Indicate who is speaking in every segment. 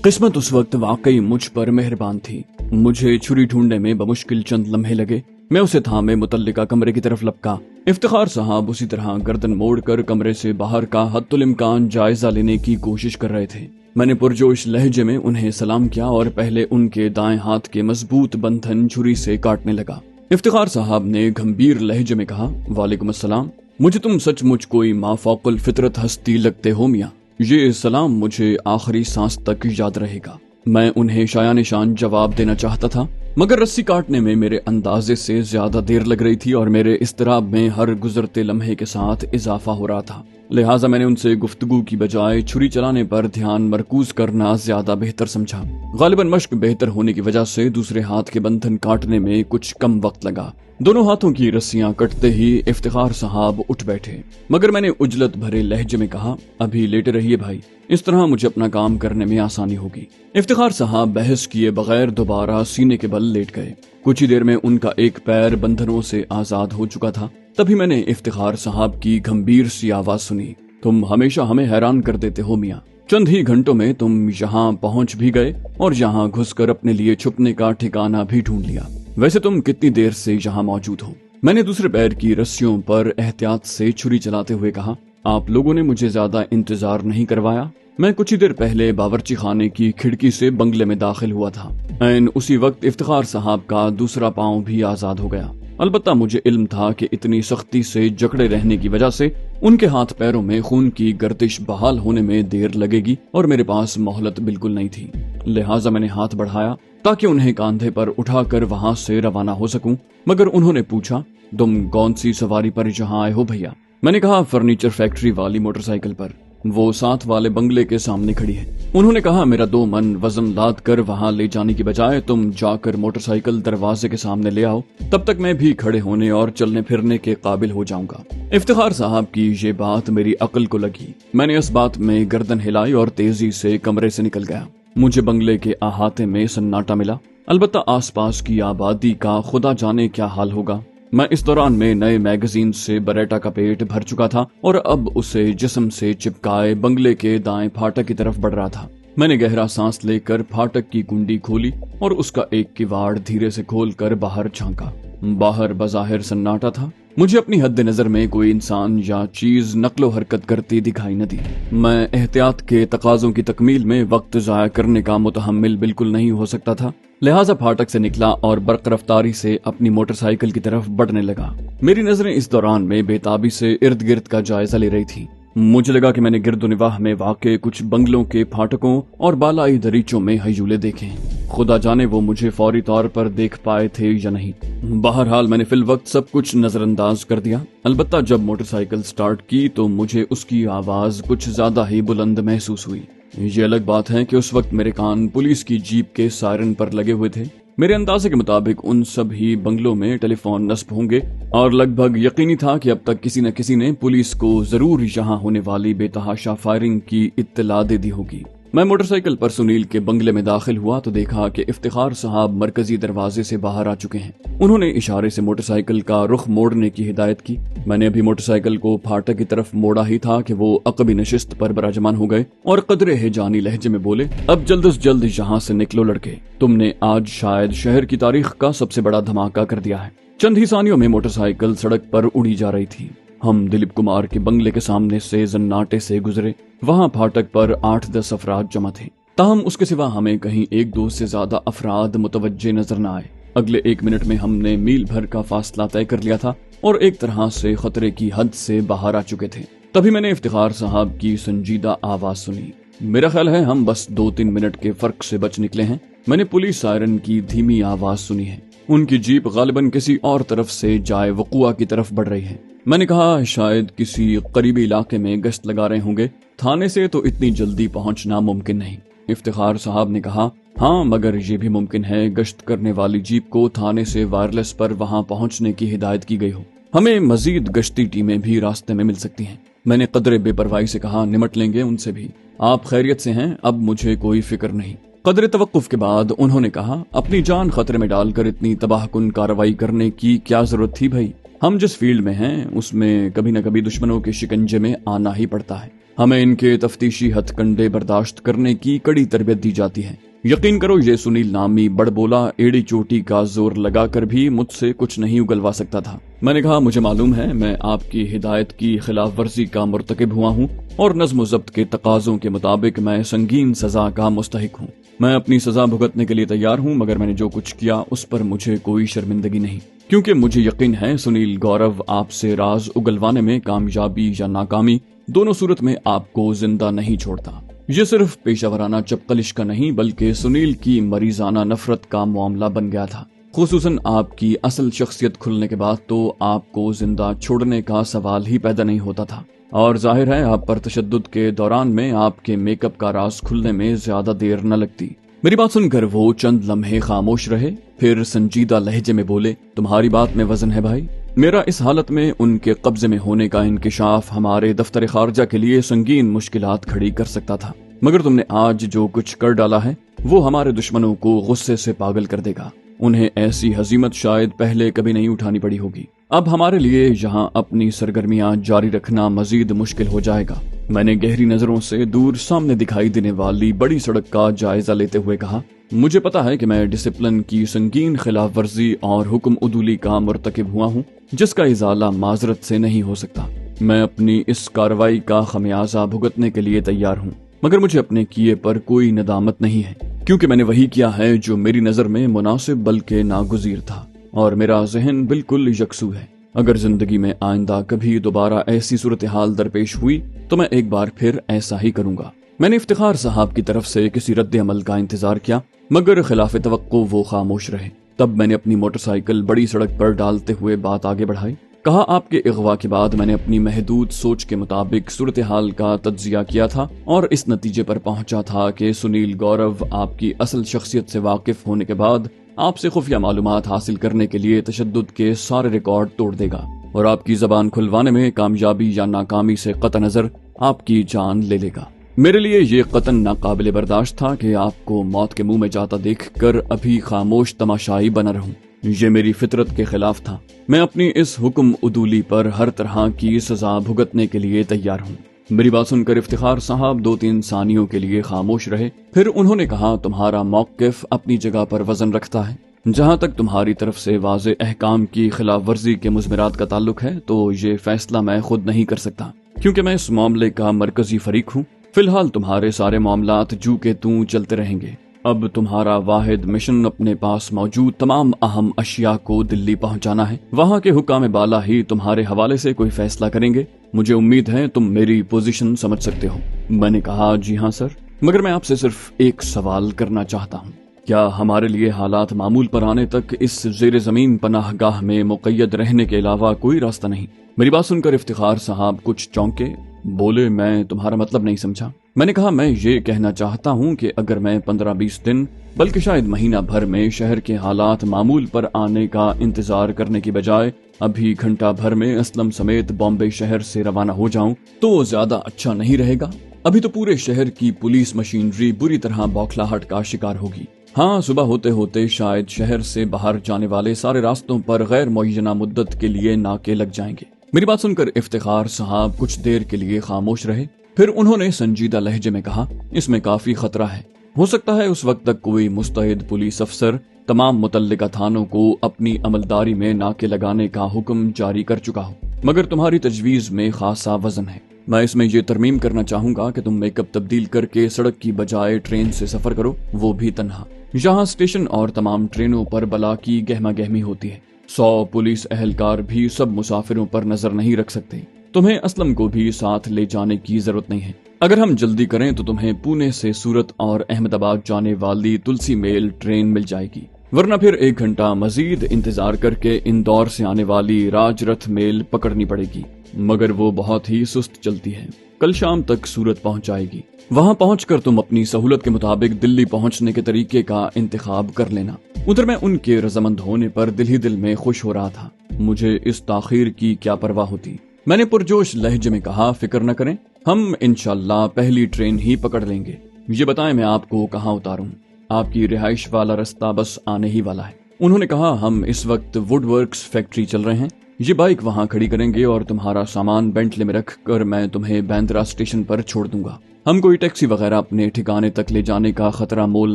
Speaker 1: قسمت اس وقت واقعی مجھ پر مہربان تھی۔ مجھے چھری ڈھونڈنے میں بمشکل چند لمحے لگے۔ میں اسے تھامے متعلقہ کمرے کی طرف لپکا۔ افتخار صاحب اسی طرح گردن موڑ کر کمرے سے باہر کا حتی الامکان جائزہ لینے کی کوشش کر رہے تھے۔ میں نے پرجوش لہجے میں انہیں سلام کیا اور پہلے ان کے دائیں ہاتھ کے مضبوط بندھن چھری سے کاٹنے لگا۔ افتخار صاحب نے گھمبیر لہجے میں کہا، وعلیکم السلام، مجھے تم سچ مچ کوئی مافوق الفطرت ہستی لگتے ہو میاں۔ یہ سلام مجھے آخری سانس تک یاد رہے گا۔ میں انہیں شایان شان جواب دینا چاہتا تھا، مگر رسی کاٹنے میں میرے اندازے سے زیادہ دیر لگ رہی تھی اور میرے اضطراب میں ہر گزرتے لمحے کے ساتھ اضافہ ہو رہا تھا۔ لہٰذا میں نے ان سے گفتگو کی بجائے چھری چلانے پر دھیان مرکوز کرنا زیادہ بہتر سمجھا۔ غالباً مشق بہتر ہونے کی وجہ سے دوسرے ہاتھ کے بندھن کاٹنے میں کچھ کم وقت لگا۔ دونوں ہاتھوں کی رسیاں کٹتے ہی افتخار صاحب اٹھ بیٹھے، مگر میں نے عجلت بھرے لہجے میں کہا، ابھی لیٹے رہیے بھائی، اس طرح مجھے اپنا کام کرنے میں آسانی ہوگی۔ افتخار صاحب بحث کیے بغیر دوبارہ سینے کے بل لیٹ گئے۔ کچھ ہی دیر میں ان کا ایک پیر بندھنوں سے آزاد ہو چکا تھا۔ تبھی میں نے افتخار صاحب کی گھمبیر سی آواز سنی، تم ہمیشہ ہمیں حیران کر دیتے ہو میاں۔ چند ہی گھنٹوں میں تم یہاں پہنچ بھی گئے اور یہاں گھس کر اپنے لیے چھپنے کا ٹھکانہ بھی ڈھونڈ لیا۔ ویسے تم کتنی دیر سے یہاں موجود ہو؟ میں نے دوسرے پیر کی رسیوں پر احتیاط سے چھری چلاتے ہوئے کہا، آپ لوگوں نے مجھے زیادہ انتظار نہیں کروایا۔ میں کچھ ہی دیر پہلے باورچی خانے کی کھڑکی سے بنگلے میں داخل ہوا تھا۔ عین اسی وقت افتخار صاحب کا دوسرا پاؤں بھی آزاد ہو گیا۔ البتہ مجھے علم تھا کہ اتنی سختی سے جکڑے رہنے کی وجہ سے ان کے ہاتھ پیروں میں خون کی گردش بحال ہونے میں دیر لگے گی اور میرے پاس مہلت بالکل نہیں تھی۔ لہٰذا میں نے ہاتھ بڑھایا تاکہ انہیں کاندھے پر اٹھا کر وہاں سے روانہ ہو سکوں، مگر انہوں نے پوچھا، تم کون سی سواری پر یہاں آئے ہو بھیا؟ میں نے کہا، فرنیچر فیکٹری والی موٹر سائیکل پر، وہ ساتھ والے بنگلے کے سامنے کھڑی ہے۔ انہوں نے کہا، میرا 2 من وزن لاد کر وہاں لے جانے کی بجائے تم جا کر موٹر سائیکل دروازے کے سامنے لے آؤ، تب تک میں بھی کھڑے ہونے اور چلنے پھرنے کے قابل ہو جاؤں گا۔ افتخار صاحب کی یہ بات میری عقل کو لگی۔ میں نے اس بات میں گردن ہلائی اور تیزی سے کمرے سے نکل گیا۔ مجھے بنگلے کے احاطے میں سناٹا ملا، البتہ آس پاس کی آبادی کا خدا جانے کیا حال ہوگا۔ میں اس دوران میں نئے میگزین سے بریٹا کا پیٹ بھر چکا تھا اور اب اسے جسم سے چپکائے بنگلے کے دائیں پھاٹک کی طرف بڑھ رہا تھا۔ میں نے گہرا سانس لے کر پھاٹک کی کنڈی کھولی اور اس کا ایک کواڑ دھیرے سے کھول کر باہر جھانکا۔ باہر بظاہر سناٹا تھا۔ مجھے اپنی حد نظر میں کوئی انسان یا چیز نقل و حرکت کرتی دکھائی نہ دی۔ میں احتیاط کے تقاضوں کی تکمیل میں وقت ضائع کرنے کا متحمل بالکل نہیں ہو سکتا تھا، لہٰذا پھاٹک سے نکلا اور برق رفتاری سے اپنی موٹر سائیکل کی طرف بڑھنے لگا۔ میری نظریں اس دوران میں بے تابی سے ارد گرد کا جائزہ لے رہی تھی۔ مجھے لگا کہ میں نے گرد و نواح میں واقع کچھ بنگلوں کے پھاٹکوں اور بالائی دریچوں میں ہیولے دیکھے، خدا جانے وہ مجھے فوری طور پر دیکھ پائے تھے یا نہیں۔ بہرحال میں نے فی الوقت سب کچھ نظر انداز کر دیا، البتہ جب موٹر سائیکل سٹارٹ کی تو مجھے اس کی آواز کچھ زیادہ ہی بلند محسوس ہوئی۔ یہ الگ بات ہے کہ اس وقت میرے کان پولیس کی جیپ کے سائرن پر لگے ہوئے تھے۔ میرے اندازے کے مطابق ان سب ہی بنگلوں میں ٹیلی فون نصب ہوں گے اور لگ بھگ یقینی تھا کہ اب تک کسی نہ کسی نے پولیس کو ضرور یہاں ہونے والی بے تحاشا فائرنگ کی اطلاع دے دی ہوگی۔ میں موٹر سائیکل پر سنیل کے بنگلے میں داخل ہوا تو دیکھا کہ افتخار صاحب مرکزی دروازے سے باہر آ چکے ہیں۔ انہوں نے اشارے سے موٹر سائیکل کا رخ موڑنے کی ہدایت کی۔ میں نے ابھی موٹر سائیکل کو پھاٹک کی طرف موڑا ہی تھا کہ وہ عقبی نشست پر براجمان ہو گئے اور قدرے ہیجانی لہجے میں بولے، اب جلد از جلد یہاں سے نکلو لڑکے، تم نے آج شاید شہر کی تاریخ کا سب سے بڑا دھماکہ کر دیا ہے۔ چند ہی ثانیوں میں موٹر سائیکل سڑک پر اڑی جا رہی تھی۔ ہم دلیپ کمار کے بنگلے کے سامنے سے زناٹے سے گزرے۔ وہاں پھاٹک پر 8-10 افراد جمع تھے، تاہم اس کے سوا ہمیں کہیں 1-2 سے زیادہ افراد متوجہ نظر نہ آئے۔ اگلے 1 منٹ میں ہم نے میل بھر کا فاصلہ طے کر لیا تھا اور ایک طرح سے خطرے کی حد سے باہر آ چکے تھے۔ تبھی میں نے افتخار صاحب کی سنجیدہ آواز سنی، میرا خیال ہے ہم بس 2-3 منٹ کے فرق سے بچ نکلے ہیں۔ میں نے پولیس سائرن کی دھیمی آواز سنی ہے۔ ان کی جیپ غالباً کسی اور طرف سے جائے وقوع کی طرف بڑھ رہی ہے۔ میں نے کہا، شاید کسی قریبی علاقے میں گشت لگا رہے ہوں گے، تھانے سے تو اتنی جلدی پہنچنا ممکن نہیں۔ افتخار صاحب نے کہا، ہاں مگر یہ بھی ممکن ہے گشت کرنے والی جیپ کو تھانے سے وائرلیس پر وہاں پہنچنے کی ہدایت کی گئی ہو۔ ہمیں مزید گشتی ٹیمیں بھی راستے میں مل سکتی ہیں۔ میں نے قدرے بے پرواہی سے کہا، نمٹ لیں گے ان سے بھی، آپ خیریت سے ہیں، اب مجھے کوئی فکر نہیں۔ قدرے توقف کے بعد انہوں نے کہا، اپنی جان خطرے میں ڈال کر اتنی تباہ کن کارروائی کرنے کی کیا ضرورت تھی بھائی؟ ہم جس فیلڈ میں ہیں اس میں کبھی نہ کبھی دشمنوں کے شکنجے میں آنا ہی پڑتا ہے۔ हमें इनके तफ्तीशी हथकंडे बर्दाश्त करने की कड़ी तरबियत दी जाती है। यकीन करो, ये सुनील नामी बड़बोला एड़ी चोटी का जोर लगाकर भी मुझसे कुछ नहीं उगलवा सकता था। मैंने कहा, मुझे मालूम है मैं आपकी हिदायत की खिलाफ वर्जी का मुर्तकिब हुआ हूँ और नज्म ज़ब्त के तकाजों के मुताबिक मैं संगीन सजा का मुस्तहिक हूँ। मैं अपनी सजा भुगतने के लिए तैयार हूँ, मगर मैंने जो कुछ किया उस पर मुझे कोई शर्मिंदगी नहीं, क्योंकि मुझे यकीन है सुनील गौरव आपसे राज उगलवाने में कामयाबी या नाकामी दोनों सूरत में आपको जिंदा नहीं छोड़ता। ये सिर्फ पेशावराना चपकलिश का नहीं बल्कि सुनील की मरीजाना नफरत का मामला बन गया था। खुसूसन आपकी असल शख्सियत खुलने के बाद तो आपको जिंदा छोड़ने का सवाल ही पैदा नहीं होता था, और जाहिर है आप पर तशद्दुद के दौरान में आपके मेकअप का राज खुलने में ज्यादा देर न लगती। मेरी बात सुनकर वो चंद लम्हे खामोश रहे, फिर संजीदा लहजे में बोले, तुम्हारी बात में वजन है भाई। मेरा इस हालत में उनके कब्जे में होने का इंकिशाफ हमारे दफ्तर खारजा के लिए संगीन मुश्किलात खड़ी कर सकता था, मगर तुमने आज जो कुछ कर डाला है वो हमारे दुश्मनों को गुस्से से पागल कर देगा। उन्हें ऐसी हजीमत शायद पहले कभी नहीं उठानी पड़ी होगी। अब हमारे लिए यहाँ अपनी सरगर्मियां जारी रखना मजीद मुश्किल हो जाएगा। मैंने गहरी नजरों से दूर सामने दिखाई देने वाली बड़ी सड़क का जायजा लेते हुए कहा, मुझे पता है कि मैं डिसिप्लिन की संगीन खिलाफ वर्जी और हुक्म उदूली का मुर्तकिब हुआ हूँ, जिसका इजाला माजरत से नहीं हो सकता। मैं अपनी इस कार्रवाई का खमियाजा भुगतने के लिए तैयार हूँ, मगर मुझे अपने किए पर कोई नदामत नहीं है, क्योंकि मैंने वही किया है जो मेरी नजर में मुनासिब बल्कि नागुजीर था, और मेरा जहन बिल्कुल यकसू है। अगर जिंदगी में आइंदा कभी दोबारा ऐसी सूरत हाल दरपेश हुई तो मैं एक बार फिर ऐसा ही करूंगा। मैंने इफ्तिखार साहब की तरफ से किसी रद्द अमल का इंतजार किया, मगर खिलाफ तवक्को वो खामोश रहे। तब मैंने अपनी मोटरसाइकिल बड़ी सड़क पर डालते हुए बात आगे बढ़ाई। कहा, आपके इगवा के बाद मैंने अपनी महदूद सोच के मुताबिक सूरत हाल का तज्जिया किया था और इस नतीजे पर पहुंचा था कि सुनील गौरव आपकी असल शख्सियत से वाकिफ होने के बाद आपसे खुफिया मालूमात हासिल करने के लिए तशद्दुद के सारे रिकॉर्ड तोड़ देगा और आपकी जबान खुलवाने में कामयाबी या नाकामी से कतई नजर आपकी जान ले लेगा। मेरे लिए ये कतन नाकाबिले बर्दाश्त था कि आपको मौत के मुंह में जाता देखकर अभी खामोश तमाशाई बना रहूं। ये मेरी फितरत के खिलाफ था। मैं अपनी इस हुक्म उदूली पर हर तरह की सजा भुगतने के लिए तैयार हूँ। मेरी बात सुनकर इफ्तिखार साहब 2-3 सानियों के लिए खामोश रहे, फिर उन्होंने कहा, तुम्हारा मौक़िफ़ अपनी जगह पर वजन रखता है। जहाँ तक तुम्हारी तरफ से वाज़े अहकाम की खिलाफ वर्जी के मुज़मिरात का ताल्लुक है तो ये फैसला मैं खुद नहीं कर सकता, क्योंकि मैं इस मामले का मरकजी फरीक हूँ। फिलहाल तुम्हारे सारे मामलात जू के तू चलते रहेंगे। अब तुम्हारा वाहिद मिशन अपने पास मौजूद तमाम अहम अशिया को दिल्ली पहुंचाना है। वहाँ के हुक्काम बाला ही तुम्हारे हवाले से कोई फैसला करेंगे। मुझे उम्मीद है तुम मेरी पोजीशन समझ सकते हो। मैंने कहा, जी हाँ सर, मगर मैं आपसे सिर्फ एक सवाल करना चाहता हूँ। क्या हमारे लिए हालात मामूल पर आने तक इस ज़ेर ज़मीन पनाहगाह में मुक़य्यद रहने के अलावा कोई रास्ता नहीं? मेरी बात सुनकर इफ्तिखार साहब कुछ चौंके, बोले, मैं तुम्हारा मतलब नहीं समझा। मैंने कहा, मैं ये कहना चाहता हूँ कि अगर मैं 15-20 दिन बल्कि शायद महीना भर में शहर के हालात मामूल पर आने का इंतजार करने की बजाय अभी घंटा भर में असलम समेत बॉम्बे शहर से रवाना हो जाऊं तो ज्यादा अच्छा नहीं रहेगा? अभी तो पूरे शहर की पुलिस मशीनरी बुरी तरह बौखलाहट का शिकार होगी। हाँ, सुबह होते होते शायद शहर से बाहर जाने वाले सारे रास्तों पर गैर मुअय्यना मुद्दत के लिए नाके लग जाएंगे। मेरी बात सुनकर इफ्तिखार साहब कुछ देर के लिए खामोश रहे, फिर उन्होंने संजीदा लहजे में कहा, इसमें काफी खतरा है। हो सकता है उस वक्त तक कोई मुस्तैद पुलिस अफसर तमाम मुतल्लिका थानों को अपनी अमलदारी में नाके लगाने का हुक्म जारी कर चुका हो, मगर तुम्हारी तजवीज में खासा वजन है। मैं इसमें ये तरमीम करना चाहूंगा कि तुम मेकअप तब्दील करके सड़क की बजाय ट्रेन से सफर करो, वो भी तन्हा। यहाँ स्टेशन और तमाम ट्रेनों पर बला की गहमा गहमी होती है। 100 पुलिस एहलकार भी सब मुसाफिरों पर नजर नहीं रख सकते। तुम्हें असलम को भी साथ ले जाने की जरूरत नहीं है। अगर हम जल्दी करें तो तुम्हें पुणे से सूरत और अहमदाबाद जाने वाली तुलसी मेल ट्रेन मिल जाएगी, वरना फिर 1 घंटा मजीद इंतजार करके इंदौर से आने वाली राजरथ मेल पकड़नी पड़ेगी, मगर वो बहुत ही सुस्त चलती है। कल शाम तक सूरत पहुंच जाएगी। वहां पहुंचकर तुम अपनी सहूलत के मुताबिक दिल्ली पहुंचने के तरीके का इंतखाब कर लेना। उधर मैं उनके रजामंद होने पर दिल ही दिल में खुश हो रहा था। मुझे इस ताखीर की क्या परवाह होती। मैंने पुरजोश लहजे में कहा, फिक्र न करें, हम इंशाल्लाह पहली ट्रेन ही पकड़ लेंगे। ये बताएं मैं आपको कहाँ उतारूं? आपकी रिहाइश वाला रास्ता बस आने ही वाला है। उन्होंने कहा, हम इस वक्त वुडवर्क्स फैक्ट्री चल रहे हैं। ये बाइक वहाँ खड़ी करेंगे और तुम्हारा सामान बेंटले में रख कर मैं तुम्हें बैंद्रा स्टेशन पर छोड़ दूंगा। हम कोई टैक्सी वगैरह अपने ठिकाने तक ले जाने का खतरा मोल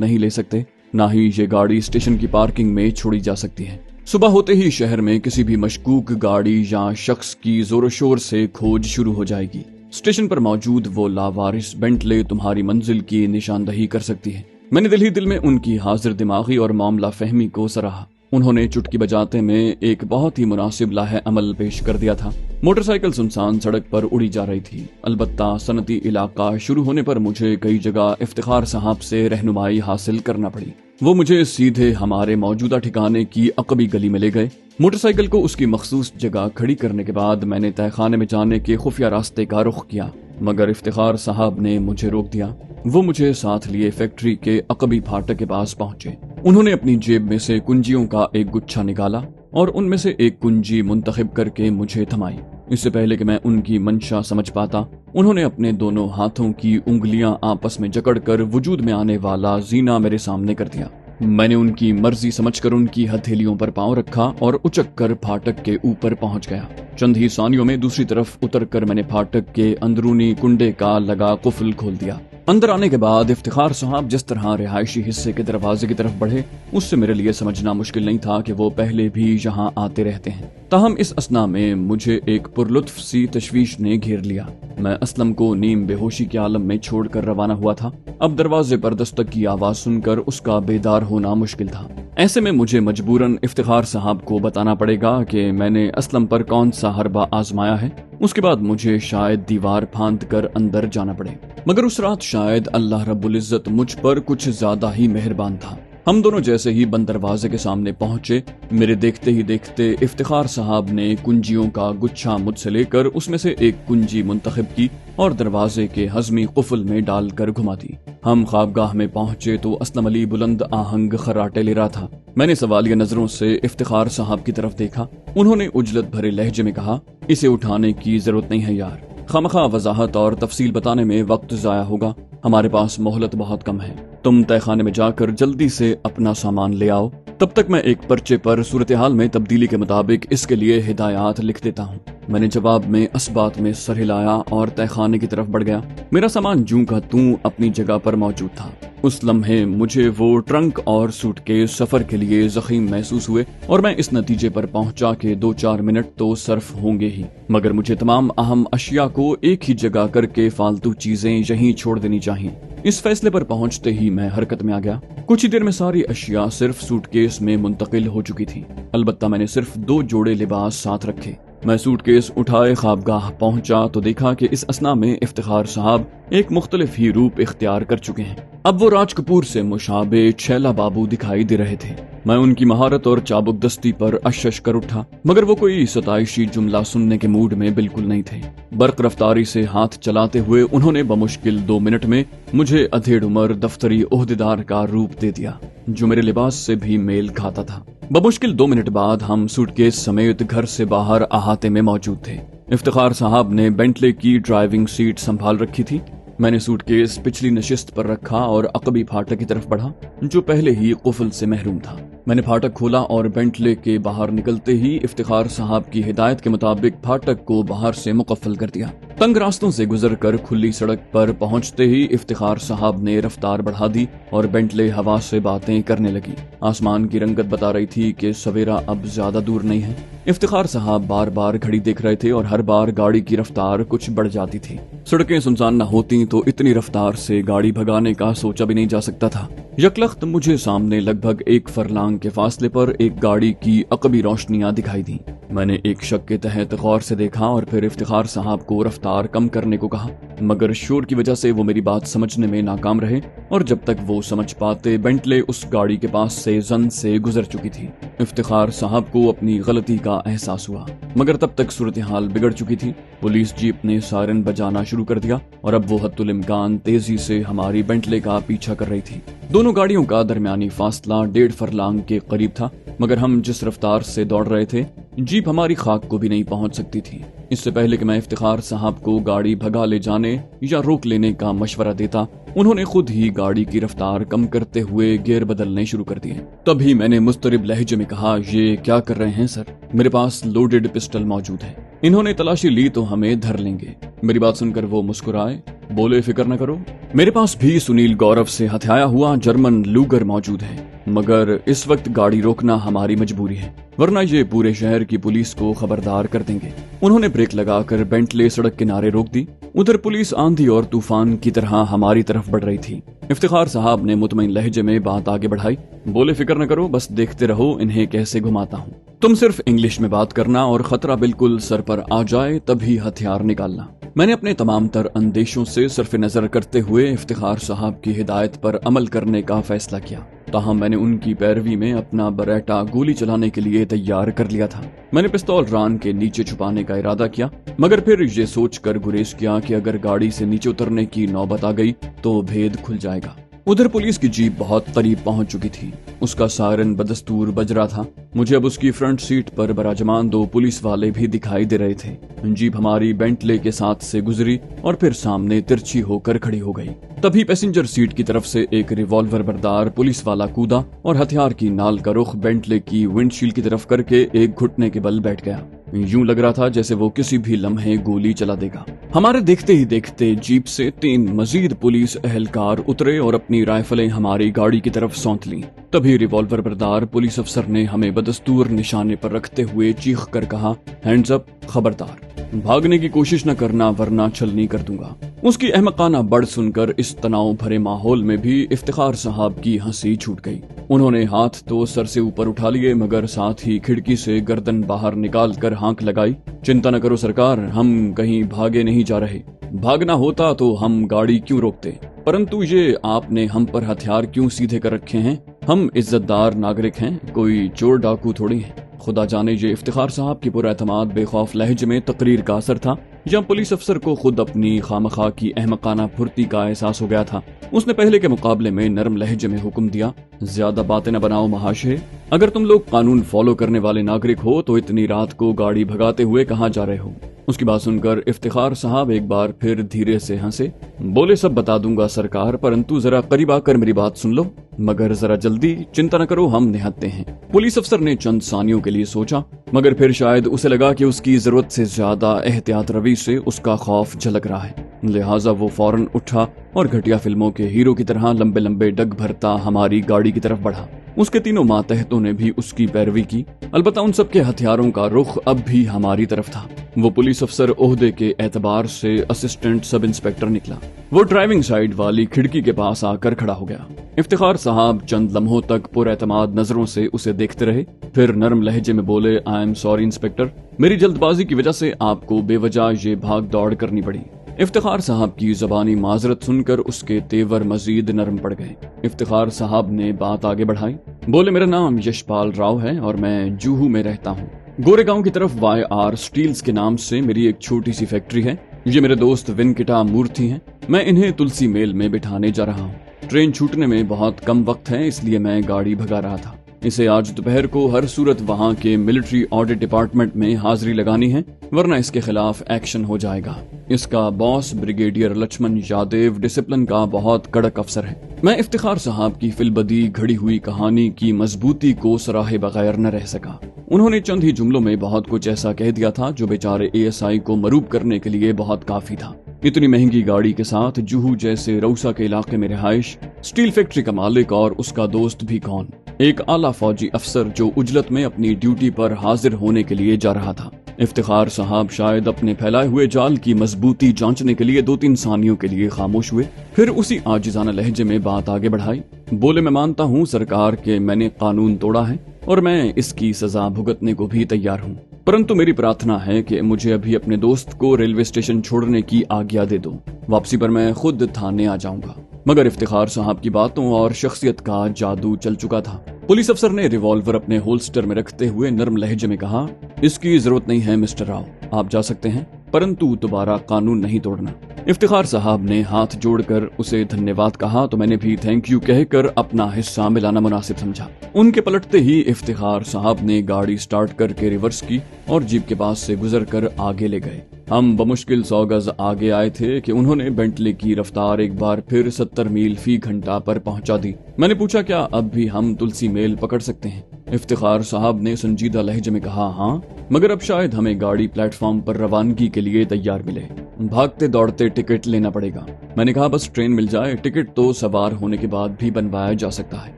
Speaker 1: नहीं ले सकते, ना ही ये गाड़ी स्टेशन की पार्किंग में छोड़ी जा सकती है। सुबह होते ही शहर में किसी भी मशकूक गाड़ी या शख्स की जोर शोर से खोज शुरू हो जाएगी। स्टेशन पर मौजूद वो लावारिस बेंटले तुम्हारी मंजिल की निशानदही कर सकती है। मैंने दिल ही दिल में उनकी हाजिर दिमागी और मामला फहमी को सराहा। उन्होंने चुटकी बजाते में एक बहुत ही मुनासिब लाहे अमल पेश कर दिया था। मोटरसाइकिल सुनसान सड़क पर उड़ी जा रही थी। अलबत्ता सनती इलाका शुरू होने पर मुझे कई जगह इफ्तिखार साहब से रहनुमाई हासिल करना पड़ी। वो मुझे सीधे हमारे मौजूदा ठिकाने की अकबी गली में ले गए। मोटरसाइकिल को उसकी मखसूस जगह खड़ी करने के बाद मैंने तहखाने में जाने के खुफिया रास्ते का रुख किया, मगर इफ्तिखार साहब ने मुझे रोक दिया। वो मुझे साथ लिए फैक्ट्री के अकबी फाटक के पास पहुंचे। उन्होंने अपनी जेब में से कुंजियों का एक गुच्छा निकाला और उनमें से एक कुंजी मुंतखब करके मुझे थमाई। इससे पहले कि मैं उनकी मंशा समझ पाता, उन्होंने अपने दोनों हाथों की उंगलियां आपस में जकड़कर वजूद में आने वाला जीना मेरे सामने कर दिया। मैंने उनकी मर्जी समझकर उनकी हथेलियों पर पांव रखा और उचक कर फाटक के ऊपर पहुंच गया। चंद ही सानियों में दूसरी तरफ उतरकर मैंने फाटक के अंदरूनी कुंडे का लगा कुफल खोल दिया। अंदर आने के बाद इफ्तिखार साहब जिस तरह रिहायशी हिस्से के दरवाजे की तरफ बढ़े, उससे मेरे लिए समझना मुश्किल नहीं था कि वो पहले भी यहाँ आते रहते हैं। ताहम इस असना में मुझे एक पुरलुत्फ सी तशवीश ने घेर लिया। मैं असलम को नीम बेहोशी के आलम में छोड़कर रवाना हुआ था। अब दरवाजे पर दस्तक की आवाज सुनकर उसका बेदार होना मुश्किल था। ऐसे में मुझे मजबूरन इफ्तिखार साहब को बताना पड़ेगा कि मैंने असलम पर कौन सा हरबा आजमाया है। उसके बाद मुझे शायद दीवार फांद कर अंदर जाना पड़े। मगर उस रात शायद अल्लाह रब्बुल इज्जत मुझ पर कुछ ज्यादा ही मेहरबान था। हम दोनों जैसे ही बंद दरवाजे के सामने पहुंचे, मेरे देखते ही देखते इफ्तिखार साहब ने कुंजियों का गुच्छा मुझसे लेकर उसमें से एक कुंजी मुंतखब की और दरवाजे के हजमी कुफल में डालकर घुमा दी। हम ख्वाबगाह में पहुंचे तो असलम अली बुलंद आहंग खर्राटे ले रहा था। मैंने सवालिया नजरों से इफ्तिखार साहब की तरफ देखा। उन्होंने उजलत भरे लहजे में कहा, इसे उठाने की जरूरत नहीं है यार, खामखा वजाहत और तफसील बताने में वक्त जाया होगा। हमारे पास मोहलत बहुत कम है। तुम तहखाने में जाकर जल्दी से अपना सामान ले आओ। तब तक मैं एक पर्चे पर सूरत हाल में तब्दीली के मुताबिक इसके लिए हिदायत लिख देता हूँ। मैंने जवाब में असबात में सर हिलाया और तहखाने की तरफ बढ़ गया। मेरा सामान जूं का तूं अपनी जगह पर मौजूद था। उस लम्हे मुझे वो ट्रंक और सूटकेस सफर के लिए जखीम महसूस हुए और मैं इस नतीजे पर पहुंचा कि 2-4 मिनट तो सर्फ होंगे ही, मगर मुझे तमाम अहम अशिया को एक ही जगह करके फालतू चीजें यहीं छोड़ देनी चाहिए। इस फैसले पर पहुंचते ही मैं हरकत में आ गया। कुछ ही देर में सारी अशिया सिर्फ सूटकेस में मुंतकिल हो चुकी थी। अलबत्ता मैंने सिर्फ 2 जोड़े लिबास साथ रखे। मैं सूटकेस उठाए ख्वाबगाह पहुंचा तो देखा कि इस असना में इफ्तिखार साहब एक मुख्तलिफ ही रूप इख्तियार कर चुके हैं। अब वो राज कपूर से मुशाबे छैला बाबू दिखाई दे रहे थे। मैं उनकी महारत और चाबुक दस्ती पर अशश कर उठा, मगर वो कोई सताइशी जुमला सुनने के मूड में बिल्कुल नहीं थे। बर्क रफ्तारी से हाथ चलाते हुए उन्होंने बमुश्किल 2 मिनट में मुझे अधेड़ उम्र दफ्तरी ओहदेदार का रूप दे दिया, जो मेरे लिबास से भी मेल खाता था। बमुश्किल 2 मिनट बाद हम सूटकेस समेत घर से बाहर अहाते में मौजूद थे। इफ्तिखार साहब ने बेंटले की ड्राइविंग सीट संभाल रखी थी। मैंने सूटकेस पिछली नशिस्त पर रखा और अकबी फाटक की तरफ बढ़ा, जो पहले ही कुफल से महरूम था। मैंने फाटक खोला और बेंटले के बाहर निकलते ही इफ्तिखार साहब की हिदायत के मुताबिक फाटक को बाहर से मुकफ्फल कर दिया। तंग रास्तों से गुजरकर खुली सड़क पर पहुंचते ही इफ्तिखार साहब ने रफ्तार बढ़ा दी और बेंटले हवा से बातें करने लगी। आसमान की रंगत बता रही थी कि सवेरा अब ज्यादा दूर नहीं है। इफ्तिखार साहब बार बार घड़ी देख रहे थे और हर बार गाड़ी की रफ्तार कुछ बढ़ जाती थी। सड़कें सुनसान न होती तो इतनी रफ्तार से गाड़ी भगाने का सोचा भी नहीं जा सकता था। यकलख्त मुझे सामने लगभग 1 फरलांग के फासले पर एक गाड़ी की अकबी रोशनियां दिखाई दी। मैंने एक शक के तहत गौर से देखा और फिर इफ्तिखार साहब को रफ्तार कम करने को कहा, मगर शोर की वजह से वो मेरी बात समझने में नाकाम रहे और जब तक वो समझ पाते बेंटले उस गाड़ी के पास से जन से गुजर चुकी थी। इफ्तिखार साहब को अपनी गलती का एहसास हुआ, मगर तब तक सूरत हाल बिगड़ चुकी थी। पुलिस जीप ने सायरन बजाना शुरू कर दिया और अब वो हत्तुल इम्कान तेजी से हमारी बेंटले का पीछा कर रही थी। दोनों गाड़ियों का दरमियानी फासला 1.5 फरलांग के करीब था, मगर हम जिस रफ्तार से दौड़ रहे थे जीप हमारी खाक को भी नहीं पहुंच सकती थी। इससे पहले कि मैं इफ्तिखार साहब को गाड़ी भगा ले जाने या रोक लेने का मशवरा देता, उन्होंने खुद ही गाड़ी की रफ्तार कम करते हुए गियर बदलने शुरू कर दिए। तभी मैंने मुस्तरिब लहजे में कहा, ये क्या कर रहे हैं सर? मेरे पास लोडेड पिस्टल मौजूद है। इन्होंने तलाशी ली तो हमें धर लेंगे। मेरी बात सुनकर वो मुस्कुराए, बोले फिक्र न करो, मेरे पास भी सुनील गौरव से हथियाया हुआ जर्मन लूगर मौजूद है, मगर इस वक्त गाड़ी रोकना हमारी मजबूरी है, वरना ये पूरे शहर की पुलिस को खबरदार कर देंगे। उन्होंने ब्रेक लगाकर बेंटले सड़क किनारे रोक दी। उधर पुलिस आंधी और तूफान की तरह हमारी तरफ बढ़ रही थी। इफ्तिखार साहब ने मुतमईन लहजे में बात आगे बढ़ाई, बोले फिक्र न करो, बस देखते रहो इन्हें कैसे घुमाता हूँ। तुम सिर्फ इंग्लिश में बात करना और खतरा बिल्कुल सर पर आ जाए तभी हथियार निकालना। मैंने अपने तमाम तर अंदेशों से सिर्फ नजर करते हुए इफ्तिखार साहब की हिदायत पर अमल करने का फैसला किया। ताहम मैंने उनकी पैरवी में अपना बरेटा गोली चलाने के लिए तैयार कर लिया था। मैंने पिस्तौल रान के नीचे छुपाने का इरादा किया, मगर फिर ये सोचकर गुरेज किया कि अगर गाड़ी से नीचे उतरने की नौबत आ गई तो भेद खुल जाएगा। उधर पुलिस की जीप बहुत करीब पहुंच चुकी थी। उसका सायरन बदस्तूर बज रहा था। मुझे अब उसकी फ्रंट सीट पर बराजमान 2 पुलिस वाले भी दिखाई दे रहे थे। जीप हमारी बेंटले के साथ से गुजरी और फिर सामने तिरछी होकर खड़ी हो गई। तभी पैसेंजर सीट की तरफ से एक रिवॉल्वर बरदार पुलिस वाला कूदा और हथियार की नाल का रुख बेंटले की विंडशील्ड की तरफ करके एक घुटने के बल बैठ गया। यूं लग रहा था जैसे वो किसी भी लम्हे गोली चला देगा। हमारे देखते ही देखते जीप से 3 मजीद पुलिस अहलकार उतरे और अपनी राइफलें हमारी गाड़ी की तरफ सौंप लीं। तभी रिवॉल्वर बरदार पुलिस अफसर ने हमें बदस्तूर निशाने पर रखते हुए चीख कर कहा, हैंड्स अप, खबरदार, भागने की कोशिश न करना वरना छलनी कर दूंगा। उसकी अहमकाना बढ़ सुनकर इस तनाव भरे माहौल में भी इफ्तिखार साहब की हंसी छूट गई। उन्होंने हाथ तो सर से ऊपर उठा लिए, मगर साथ ही खिड़की से गर्दन बाहर निकाल कर हाँक लगाई। चिंता न करो सरकार, हम कहीं भागे नहीं जा रहे। भागना होता तो हम गाड़ी क्यों रोकते, परंतु ये आपने हम पर हथियार क्यों सीधे कर रखे हैं? हम इज्जतदार नागरिक हैं, कोई चोर डाकू थोड़ी हैं। खुदा जाने ये इफ्तिखार साहब की पुरएतमाद बेखौफ लहजे में तकरीर का असर था, या पुलिस अफसर को खुद अपनी खामखा की अहमकाना फुर्ती का एहसास हो गया था। उसने पहले के मुकाबले में नरम लहजे में हुक्म दिया, ज्यादा बातें न बनाओ महाशय। अगर तुम लोग कानून फॉलो करने वाले नागरिक हो तो इतनी रात को गाड़ी भगाते हुए कहाँ जा रहे हो? उसकी बात सुनकर इफ्तिखार साहब एक बार फिर धीरे से हंसे, बोले सब बता दूंगा सरकार, परंतु जरा करीब आकर मेरी बात सुन लो, मगर जरा जल्दी, चिंता न करो, हम निहत्ते हैं। पुलिस अफसर ने चंद सानियों के लिए सोचा, मगर फिर शायद उसे लगा कि उसकी जरूरत से ज्यादा एहतियात रवि से उसका खौफ झलक रहा है, लिहाजा वो फौरन उठा और घटिया फिल्मों के हीरो की तरह लंबे लंबे डग भरता हमारी गाड़ी की तरफ बढ़ा। उसके 3 मातहतों ने भी उसकी पैरवी की, अलबत्ता उन सबके हथियारों का रुख अब भी हमारी तरफ था। वो पुलिस अफसर ओहदे के एतबार से असिस्टेंट सब इंस्पेक्टर निकला। वो ड्राइविंग साइड वाली खिड़की के पास आकर खड़ा हो गया। इफ्तिखार साहब चंद लम्हों तक पुरएतमाद नजरों से उसे देखते रहे, फिर नरम लहजे में बोले, आई एम सॉरी इंस्पेक्टर, मेरी जल्दबाजी की वजह से आपको बेवजह ये भाग दौड़ करनी पड़ी। इफ्तिखार साहब की जबानी माजरत सुनकर उसके तेवर मजीद नरम पड़ गए। इफ्तिखार साहब ने बात आगे बढ़ाई, बोले, मेरा नाम यशपाल राव है और मैं जूहू में रहता हूँ। गोरेगांव की तरफ YR स्टील्स के नाम से मेरी एक छोटी सी फैक्ट्री है। ये मेरे दोस्त वेंकटा मूर्ति हैं। मैं इन्हें तुलसी मेल में बिठाने जा रहा हूँ। ट्रेन छूटने में बहुत कम वक्त है, इसलिए मैं गाड़ी भगा रहा था। इसे आज दोपहर को हर सूरत वहाँ के मिलिट्री ऑडिट डिपार्टमेंट में हाजिरी लगानी है, वरना इसके खिलाफ एक्शन हो जाएगा। इसका boss brigadier Lakshman Yadav discipline का बहुत कड़क अफसर है। मैं इफ्तिखार साहब की फिलबदी घड़ी हुई कहानी की मजबूती को सराहे बगैर न रह सका। उन्होंने चंद ही जुमलों में बहुत कुछ ऐसा कह दिया था जो बेचारे ASI को मरूब करने के लिए बहुत काफी था। इतनी महंगी गाड़ी के साथ जुहू जैसे रऊसा के इलाके में रिहाइश, स्टील फैक्ट्री का मालिक और उसका दोस्त भी कौन, एक आला फौजी अफसर जो उजलत में अपनी ड्यूटी पर हाजिर होने के लिए जा रहा था। इफ्तिखार साहब शायद अपने फैलाए हुए जाल की मजबूती जांचने के लिए 2-3 सानियों के लिए खामोश हुए, फिर उसी आजिजाना लहजे में बात आगे बढ़ाई। बोले, मैं मानता हूँ सरकार के मैंने कानून तोड़ा है और मैं इसकी सजा भुगतने को भी तैयार हूँ, परंतु मेरी प्रार्थना है कि मुझे अभी अपने दोस्त को रेलवे स्टेशन छोड़ने की आज्ञा दे दो। वापसी पर मैं खुद थाने आ जाऊंगा। मगर इफ्तिखार साहब की बातों और शख्सियत का जादू चल चुका था। पुलिस अफसर ने रिवॉल्वर अपने होल्स्टर में रखते हुए नरम लहजे में कहा, इसकी जरूरत नहीं है मिस्टर राव, आप जा सकते हैं, परंतु दोबारा कानून नहीं तोड़ना। इफ्तिखार साहब ने हाथ जोड़कर उसे धन्यवाद कहा तो मैंने भी थैंक यू कहकर अपना हिस्सा मिलाना मुनासिब समझा। उनके पलटते ही इफ्तिखार साहब ने गाड़ी स्टार्ट करके रिवर्स की और जीप के पास से गुजर कर आगे ले गए। ہم بمشکل 100 گز آگے آئے تھے کہ انہوں نے بینٹلے کی رفتار ایک بار پھر 70 میل فی گھنٹہ پر پہنچا دی۔ میں نے پوچھا کیا اب بھی ہم تلسی میل پکڑ سکتے ہیں؟ افتخار صاحب نے سنجیدہ لہجے میں کہا ہاں، مگر اب شاید ہمیں گاڑی پلیٹ فارم پر روانگی کے لیے تیار ملے، بھاگتے دوڑتے ٹکٹ لینا پڑے گا۔ میں نے کہا بس ٹرین مل جائے، ٹکٹ تو سوار ہونے کے بعد بھی بنوایا جا سکتا ہے۔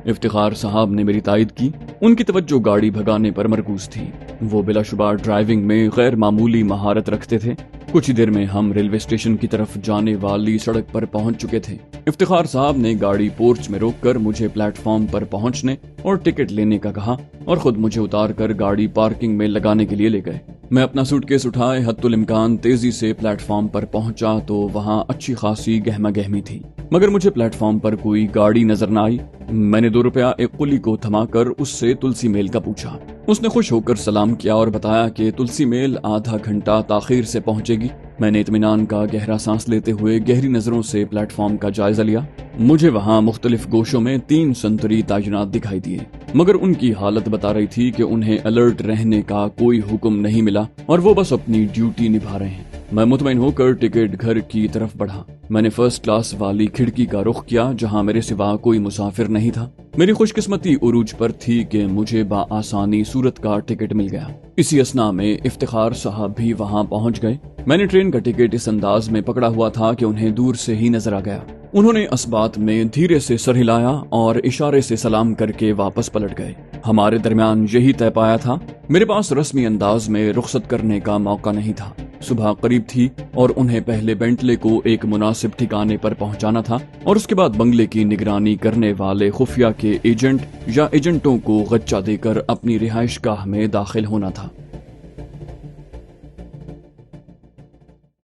Speaker 1: افتخار صاحب نے میری تائید کی، ان کی توجہ گاڑی بھگانے پر مرکوز تھی۔ وہ بلا شبہ ڈرائیونگ میں غیر معمولی مہارت رکھتے تھے۔ کچھ ہی دیر میں ہم ریلوے اسٹیشن کی طرف جانے والی سڑک پر پہنچ چکے تھے۔ افتخار صاحب نے گاڑی پورچ میں روک کر مجھے پلیٹ فارم پر پہنچنے اور ٹکٹ لینے کا کہا اور خود مجھے اتار کر گاڑی پارکنگ میں لگانے کے لیے لے گئے۔ میں اپنا سوٹ کیس اٹھائے حتی الامکان تیزی سے پلیٹ فارم پر پہنچا تو وہاں اچھی خاصی گہما گہمی تھی، مگر مجھے پلیٹ فارم پر کوئی گاڑی نظر نہ آئی۔ میں نے 2 روپیہ ایک قلی کو تھما کر اس سے تلسی میل کا پوچھا۔ اس نے خوش ہو کر سلام کیا اور بتایا کہ تلسی میل آدھا گھنٹہ تاخیر سے پہنچے گی۔ میں نے اطمینان کا گہرا سانس لیتے ہوئے گہری نظروں سے پلیٹ فارم کا جائزہ لیا۔ مجھے وہاں مختلف گوشوں میں 3 سنتری تعینات دکھائی دیے، مگر ان کی حالت بتا رہی تھی کہ انہیں الرٹ رہنے کا کوئی حکم نہیں ملا اور وہ بس اپنی ڈیوٹی نبھا رہے ہیں۔ میں مطمئن ہو کر ٹکٹ گھر کی طرف بڑھا۔ میں نے فرسٹ کلاس والی کھڑکی کا رخ کیا جہاں میرے سوا کوئی مسافر نہیں تھا۔ میری خوش قسمتی عروج پر تھی کہ مجھے بآسانی صورت کا ٹکٹ مل گیا۔ اسی اثنا میں افتخار صاحب بھی وہاں پہنچ گئے۔ میں نے ٹرین کا ٹکٹ اس انداز میں پکڑا ہوا تھا کہ انہیں دور سے ہی نظر آ گیا۔ انہوں نے اسبات میں دھیرے سے سر ہلایا اور اشارے سے سلام کر کے واپس پلٹ گئے۔ ہمارے درمیان یہی طے پایا تھا۔ میرے پاس رسمی انداز میں رخصت کرنے کا موقع نہیں تھا۔ صبح قریب تھی اور انہیں پہلے بینٹلے کو ایک مناسب ٹھکانے پر پہنچانا تھا اور اس کے بعد بنگلے کی نگرانی کرنے والے خفیہ کے ایجنٹ یا ایجنٹوں کو غچہ دے کر اپنی رہائش گاہ میں داخل ہونا تھا۔